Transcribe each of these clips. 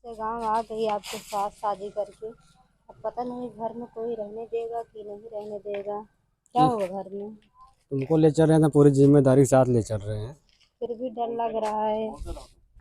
से गांव आ गई आपके साथ शादी करके। अब पता नहीं घर में कोई रहने देगा कि नहीं रहने देगा, क्या होगा घर में। तुमको ले चल रहे हैं तो पूरी जिम्मेदारी के साथ ले चल रहे हैं। फिर भी डर लग रहा है,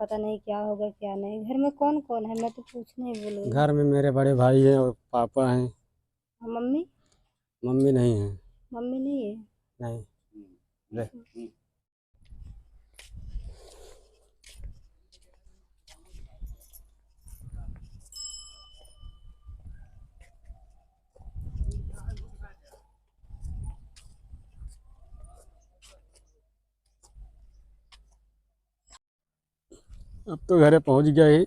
पता नहीं क्या होगा क्या नहीं। घर में कौन कौन है, मैं तो पूछने ही भूल गई। घर में मेरे बड़े भाई हैं और पापा हैं। मम्मी? मम्मी नहीं है। मम्मी नहीं है? नहीं। ले। अब तो घरे पहुंच गए।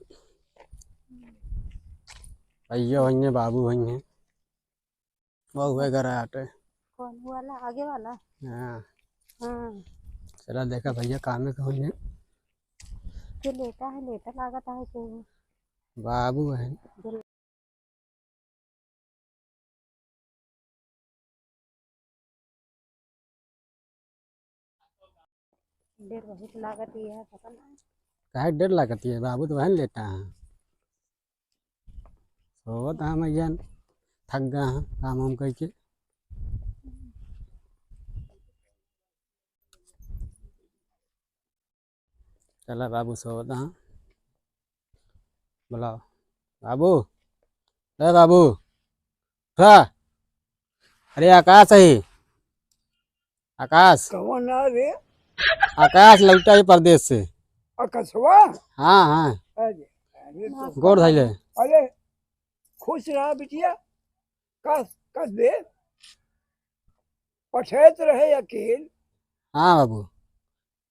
भैया वही हैं, बाबू वही हैं, वो हुए घर आटे। कौन वाला, आगे वाला? हाँ। हाँ। चला देखा भैया काम में हुई है। जो लेटा है लेटा लागत है कि बाबू है। देर बहुत लागत ही है, पता नहीं। कहे 1.5 लाख आती है, बाबू तो वही लेटा है। सोवत हम भैया थक गए हैं काम वाम करके। चला बाबू सोवत हाँ। बुलाओ बाबू। अरे बाबू उठा। अरे आकाश है। आकाश कौन आ रे? आकाश लौटा है परदेश से। अकसवा? हाँ हाँ। अरे तो गोड़ धैले। अरे खुश रहा बिटिया। कस कस दे पछेत रहे अकेल। हाँ बाबू।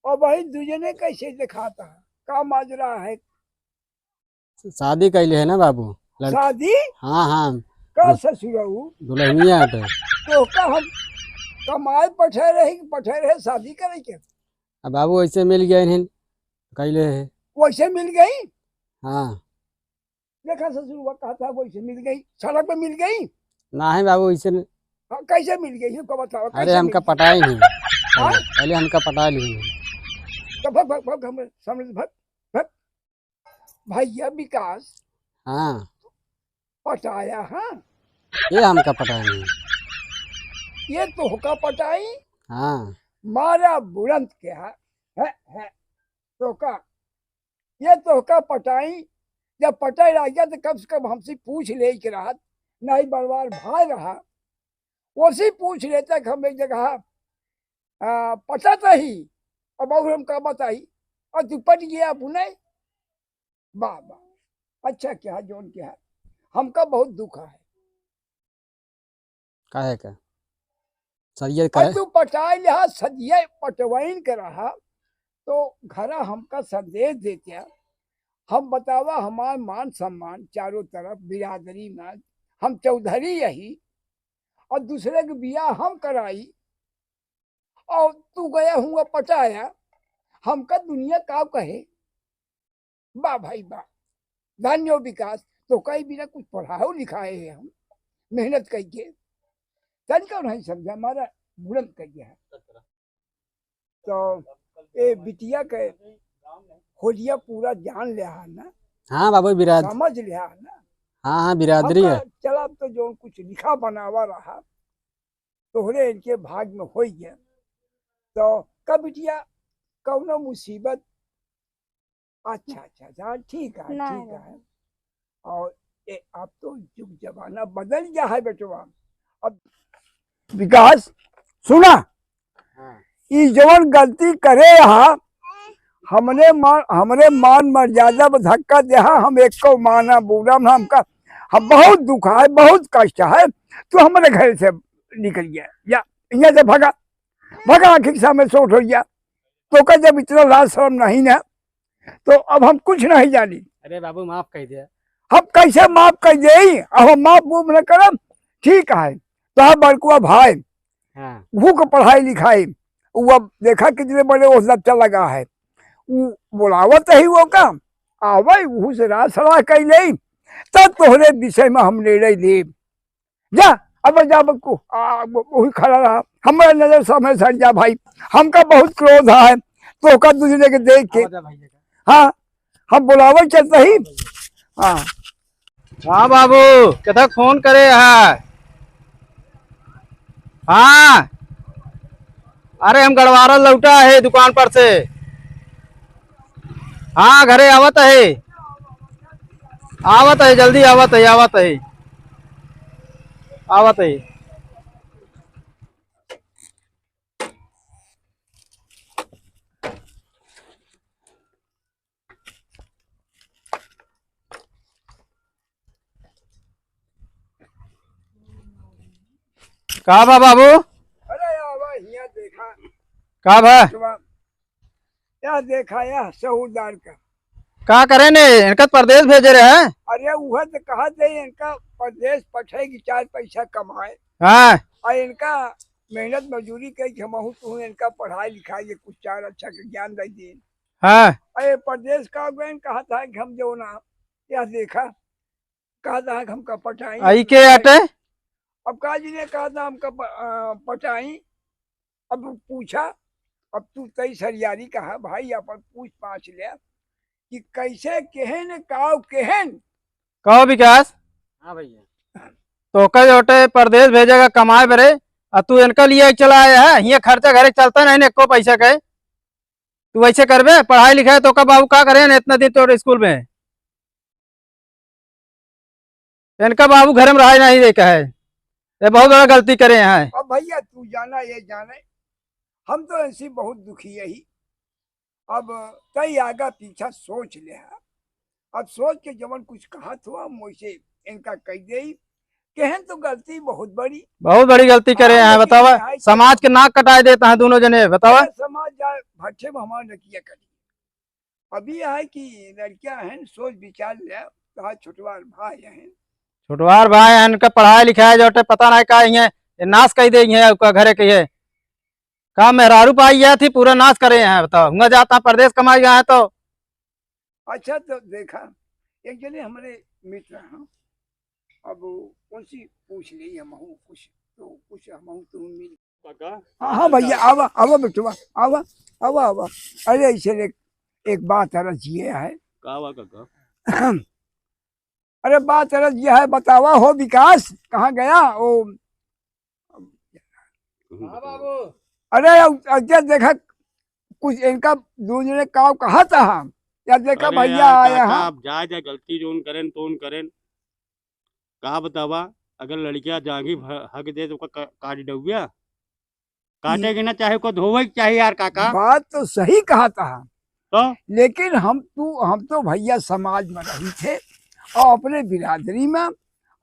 और भाई दुजने कैसे दिखाता है, का माजरा है? शादी कैले है ना बाबू। शादी? हाँ हाँ। का ससुरऊ दुल्हनिया हटे। तो का हम कमाए पठे रहे कि पठे रहे शादी करे के? अब बाबू ऐसे मिल गया इन्हें कैले है। वैसे मिल गई? हाँ। देखा ससुर कहा था वैसे मिल गई, सड़क पे मिल गई? ना है बाबू ऐसे। हाँ, कैसे मिल गई हमको बताओ। अरे हमका पटाई नहीं। हाँ? पहले हमका पटा ली। तो भग भग भग हम समझ भग भग भैया विकास हाँ पटाया। हाँ, ये हमका पटाई नहीं। ये तो होका पटाई हाँ मारा बुलंद के है तो का ये तो होका पटाई। जब पटाई रह गया तो कम से कम हमसे पूछ ले के रहा, नहीं बलवार भाई रहा उसी पूछ लेता कि हम एक जगह पटाता ही और बहु हम का बताई और तू पट गया पुणे। वाह वाह, अच्छा क्या जोन क्या है, हमका बहुत दुख है। काहे का सरिये और का तू पटाई लिहा सदिये पटवाइन के रहा तो घरा हमका संदेश देते। हम बतावा हमार मान सम्मान चारों तरफ बिरादरी में हम चौधरी यही और दूसरे के बियाह हम कराई और तू गया हुआ पटाया, हमका दुनिया का कहे। वाह भाई वाह, धन्य हो विकास। तो कई बिना कुछ पढ़ाओ लिखाए है, हम मेहनत करके तन का नहीं समझा हमारा बुलंद कर गया है। तो ए बिटिया के होलिया पूरा जान लिया है ना? हाँ बाबू बिराद। समझ लिया है ना? हाँ हाँ बिरादरी है। चला तो जो कुछ लिखा बनावा रहा तोहरे इनके भाग में हो गया। तो कब बिटिया कौनो मुसीबत? अच्छा अच्छा अच्छा, ठीक है ठीक है। और अब तो युग जमाना बदल गया है बेटवा। अब विकास सुना, ये जवन गलती करे यहाँ हमरे मान मर्यादा में धक्का दे, हम एक को माना बुरा हमका हम बहुत दुख है, बहुत कष्ट है। तू हमारे घर से निकल गया या यहाँ से भगा भगा, आखिर के सामने सोट हो गया तो का जब इतना लाज शर्म नहीं ना तो अब हम कुछ नहीं जानी। अरे बाबू माफ कर दिया। हम कैसे माफ कर दे, अब हम माफ वूफ न करम। ठीक है तो बड़कुआ भाई हाँ। भूख पढ़ाई लिखाई वो अब देखा कितने बड़े वो लच्चा लगा है, वो बुलावत ही वो का आवे वो से रात सलाह कर ले तब तोहरे विषय में हम निर्णय ले। जा अब जा बक्कू वही खड़ा रहा, हमारे नजर सामने सड़ जा भाई। हमका बहुत क्रोध है तो का दूसरे के देख के। हाँ हम बुलावे चलते ही हाँ हाँ बाबू कथा फोन करे है। हाँ अरे हम गड़वारा लौटा है दुकान पर से। हाँ घरे आवत है, आवत है जल्दी आवत है, आवत है, आवत है। का बा बाबू? अरे यार यहाँ देखा का बा? या देखा या सहूरदार का करे ने इनका परदेश भेजे रहे हैं? अरे वह तो कहा थे इनका परदेश पठेगी 4 पैसा कमाए हाँ और इनका मेहनत मजदूरी कई हमहू तू इनका पढ़ाई लिखाई ये कुछ 4 अच्छा के ज्ञान दे दी। हाँ अरे परदेश का गए कहा था कि हम जो ना यह देखा कहा था कि हमका पटाई आई के अटे अब काजी ने कहा था हमका पटाई। अब पूछा अब तू तई सरियारी कहा भाई अपन पूछ पाछ ले कि कैसे केहन काव केहन। कहो विकास। हाँ भैया। तो का जोटे परदेश भेजेगा कमाए बरे और तू इनका लिए चला आया है। ये खर्चा घरे चलता नहीं एको पैसा के। तू वैसे करबे पढ़ाई लिखाई तो का बाबू का करे ना इतना दिन तो स्कूल में। इनका बाबू घर में रहा नहीं देखा है, ये बहुत बड़ा गलती करे हैं। अब भैया तू जाना ये जाने हम तो ऐसी बहुत दुखी यही। अब तई आगा पीछा सोच ले अब सोच के जवन कुछ कहा तो हम वैसे इनका कह दे केहन तो गलती बहुत बड़ी गलती करे हाँ, हैं। लेकिन बतावा यहाँ समाज के नाक कटाए देता है दोनों जने। बतावा समाज जाए भट्ठे में हमारा नकिया करी। अभी है कि लड़कियां हैं सोच विचार ले कहा छुटवार भाई हैं छोटवार भाई हैं, इनका पढ़ाई लिखाई जोटे पता नहीं का है नाश कर दे घरे के ये का मेहरारू पाई गया थी पूरा नाश करे हैं। बताओ हुआ जाता परदेश कमाई गया है तो। अच्छा तो देखा एक जने हमारे मित्र हैं अब उनसे पूछ ली हम कुछ तो कुछ हम तुम मिल काका हाँ भैया आवा आवा बेटुआ आवा आवा आवा। अरे ऐसे एक बात अर्ज ये है कावा काका अरे बात अर्ज ये है बतावा हो विकास कहाँ गया वो। हाँ बाबू अरे अजय देखा कुछ इनका दूसरे का कहा था हम या देखा अरे भैया यार आया काका हाँ आप जा जा गलती जोन करें तो करें कहा बतावा अगर लड़कियां जागी हक दे तो काट डुबिया काटेगी ना चाहे को धोवे चाहिए यार काका। बात तो सही कहा था तो लेकिन हम तो भैया समाज में रही थे और अपने बिरादरी में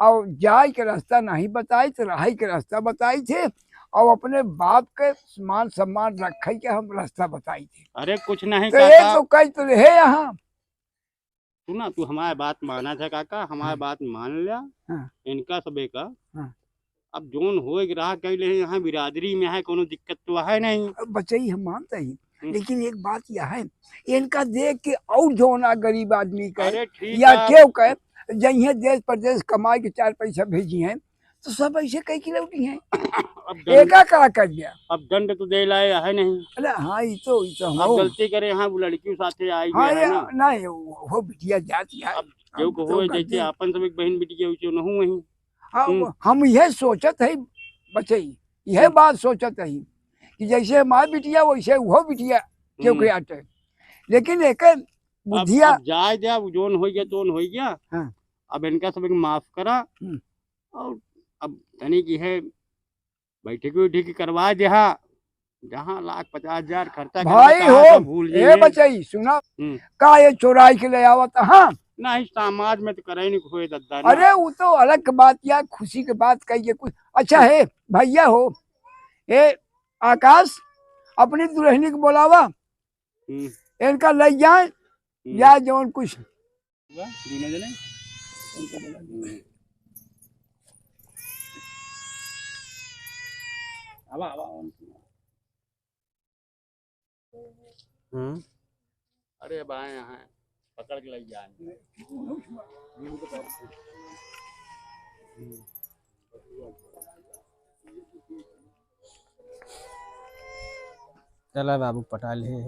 और जाय के रास्ता नहीं बताई तो रहाई के रास्ता बताई थे और अपने बाप के मान सम्मान रखे के हम रास्ता बताई थे। अरे कुछ नहीं तो ये काका तो कई तो रहे यहाँ तू ना तू हमारी बात माना था काका हमारी बात मान लिया हाँ। इनका सबे का हाँ। अब जोन हो रहा कह ले यहाँ बिरादरी में है कोनो दिक्कत तो है नहीं। बचई हम मानते ही लेकिन एक बात यह है इनका देख के और जो ना गरीब आदमी का अरे ठीक या है क्यों कहे जही देश प्रदेश कमाई के 4 पैसा भेजी हैं तो सब ऐसे कई किलोटी हैं अब एका का कर दिया। अब दंड तो दे लाए है नहीं। अरे हाँ ये तो अब हम गलती करे हाँ वो लड़की साथे आई हाँ है ये ना। नहीं वो बिटिया जाती है अब जो को हो जैसे अपन सब एक बहन बेटी के न हो वही हाँ हम यह सोचत है बचई यह बात सोचत है कि जैसे हमारी बिटिया वैसे वो बिटिया क्यों के आटे लेकिन एक बुद्धिया अब जाए जा जोन हो गया तोन हो गया। हाँ। अब इनका सब माफ करा और अब धनी की है बैठक उठी करवा जहाँ जहाँ 1,50,000 खर्चा भाई करना हो कहाँ सब भूल ए जाइए। बचई सुना का ये चोराई के ले आवत हाँ नहीं समाज में तो करे नहीं कोई दद्दा ना। अरे वो तो अलग बात या खुशी की बात कहिए कुछ अच्छा है भैया हो ए आकाश अपनी दुल्हनी को बोलावा इनका ले जाए या जवन कुछ दोनों जने अरे अब आए यहाँ पकड़ के ले जाए। चला बाबू पटा ले।